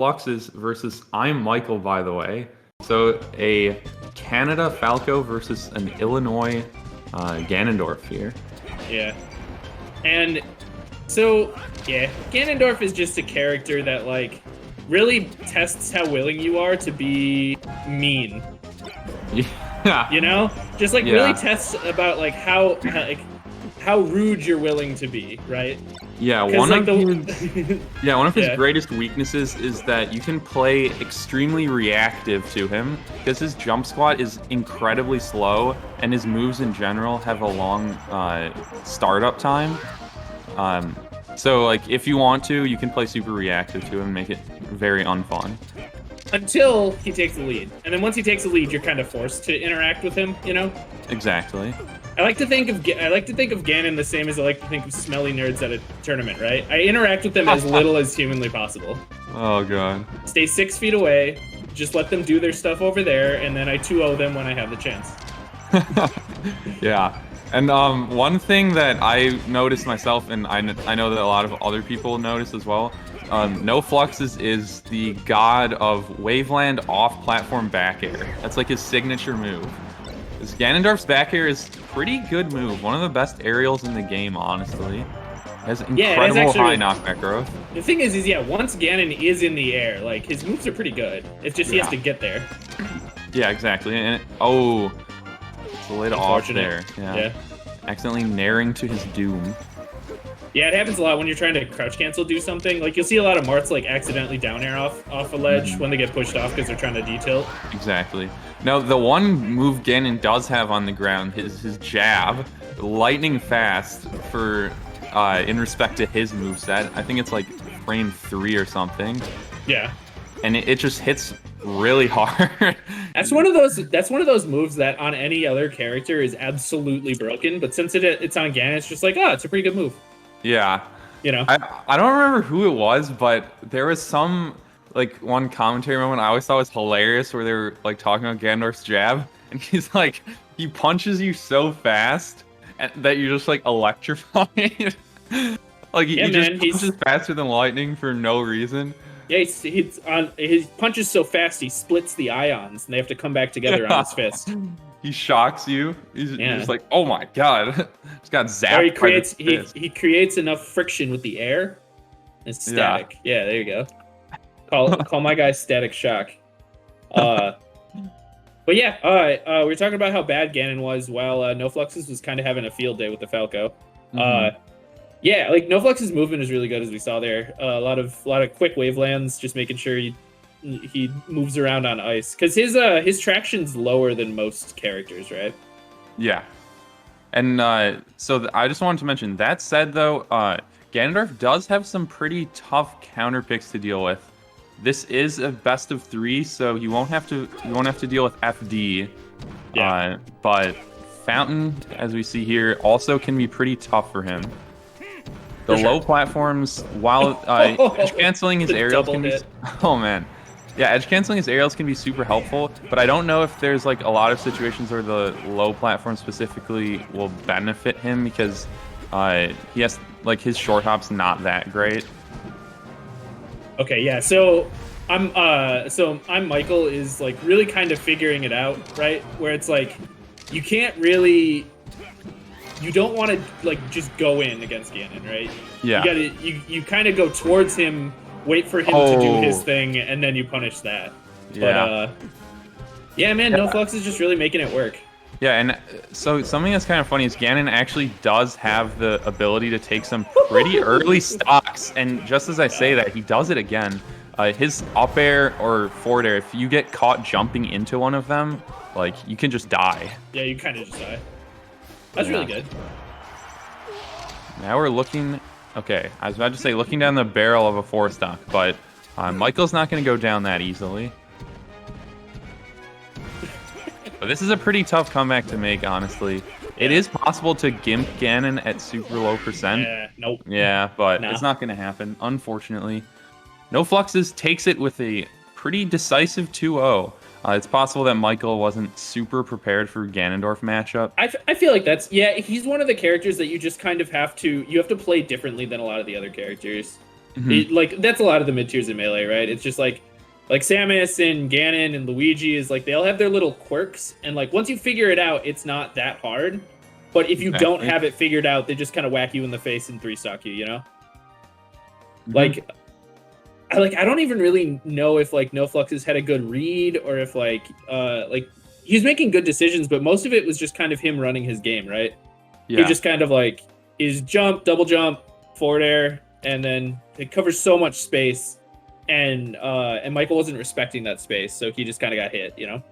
NoFluxes versus I'm Michael, by the way. So a Canada Falco versus an Illinois Ganondorf here. Yeah. And so, yeah, Ganondorf is just a character that, like, really tests how willing you are to be mean. Yeah. You know? Just, like, Yeah. really tests about, like, how rude you're willing to be, right? Yeah, one of his greatest weaknesses is that you can play extremely reactive to him because his jump squat is incredibly slow and his moves in general have a long startup time. So like if you want to, you can play super reactive to him and make it very unfun. Until he takes the lead. And then once he takes the lead, you're kind of forced to interact with him, you know? Exactly. I like to think of Ganon the same as I like to think of smelly nerds at a tournament, right? I interact with them as little as humanly possible. Oh god. Stay 6 feet away, just let them do their stuff over there, and then I 2-0 them when I have the chance. Yeah. And one thing that I noticed myself, and I know that a lot of other people notice as well, NoFluxes is the god of Waveland off-platform back air. That's like his signature move. This Ganondorf's back air is a pretty good move. One of the best aerials in the game, honestly. It has incredible high knockback growth. The thing is once Ganon is in the air, like, his moves are pretty good. It's just he has to get there. Yeah, exactly. And it's a little off there. Yeah. Accidentally naring to his doom. Yeah, it happens a lot when you're trying to crouch cancel do something. Like, you'll see a lot of Marts, like, accidentally down air off a ledge when they get pushed off because they're trying to detilt. Exactly. Now, the one move Ganon does have on the ground is his jab, lightning fast for in respect to his moveset. I think it's like frame 3 or something. Yeah. And it just hits really hard. That's one of those moves that on any other character is absolutely broken, but since it's on Ganon, it's just like, oh, it's a pretty good move. Yeah. You know? I don't remember who it was, but there was some, like, one commentary moment I always thought was hilarious where they were, like, talking about Ganondorf's jab, and he's like, he punches you so fast that you're just, like, electrified. Like, he just punches faster than lightning for no reason. Yeah, his punches so fast he splits the ions, and they have to come back together on his fist. He shocks you. He's just like, oh my god, just got zapped. Or he creates enough friction with the air. It's static. Yeah, there you go. Call my guy Static Shock. But yeah, we were talking about how bad Ganon was while NoFluxes was kind of having a field day with the Falco. Yeah, like NoFluxes' movement is really good, as we saw there. A lot of quick wavelands, just making sure he moves around on ice, because his traction's lower than most characters, right? Yeah. And so I just wanted to mention, that said though, Ganondorf does have some pretty tough counter picks to deal with. This is a best of 3, so you won't have to deal with FD. Yeah. But Fountain, as we see here, also can be pretty tough for him. The low platforms, while edge canceling his aerials can be edge canceling his aerials can be super helpful, but I don't know if there's like a lot of situations where the low platform specifically will benefit him, because he has, like, his short hop's not that great. Okay, yeah. So I'm Michael is, like, really kind of figuring it out, right? Where it's like you can't really. You don't want to, like, just go in against Ganon, right? Yeah. You kind of go towards him, wait for him to do his thing, and then you punish that. Yeah. But yeah, man, NoFlux is just really making it work. Yeah, and so something that's kind of funny is Ganon actually does have the ability to take some pretty early stocks, and just as I say that, he does it again. His up air or forward air, if you get caught jumping into one of them, like, you can just die. Yeah, you kind of just die. That's really good. Now we're looking. Okay, I was about to say looking down the barrel of a 4-stock, but Michael's not going to go down that easily. But this is a pretty tough comeback to make, honestly. It is possible to gimp Ganon at super low percent. Nope. Yeah, but it's not going to happen, unfortunately. NoFluxes takes it with a pretty decisive 2-0. It's possible that Michael wasn't super prepared for Ganondorf matchup. I feel like he's one of the characters that you just kind of have to play differently than a lot of the other characters. Like that's a lot of the mid tiers in Melee, right? It's just like Samus and Ganon and Luigi is like they all have their little quirks, and like once you figure it out, it's not that hard. But if you don't have it figured out, they just kind of whack you in the face and 3-stock you, you know? Like I don't even really know if like NoFluxes had a good read or if like he was making good decisions, but most of it was just kind of him running his game, right? Yeah. He just kind of like is jump, double jump, forward air, and then it covers so much space, and Michael wasn't respecting that space, so he just kind of got hit, you know?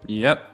Yep.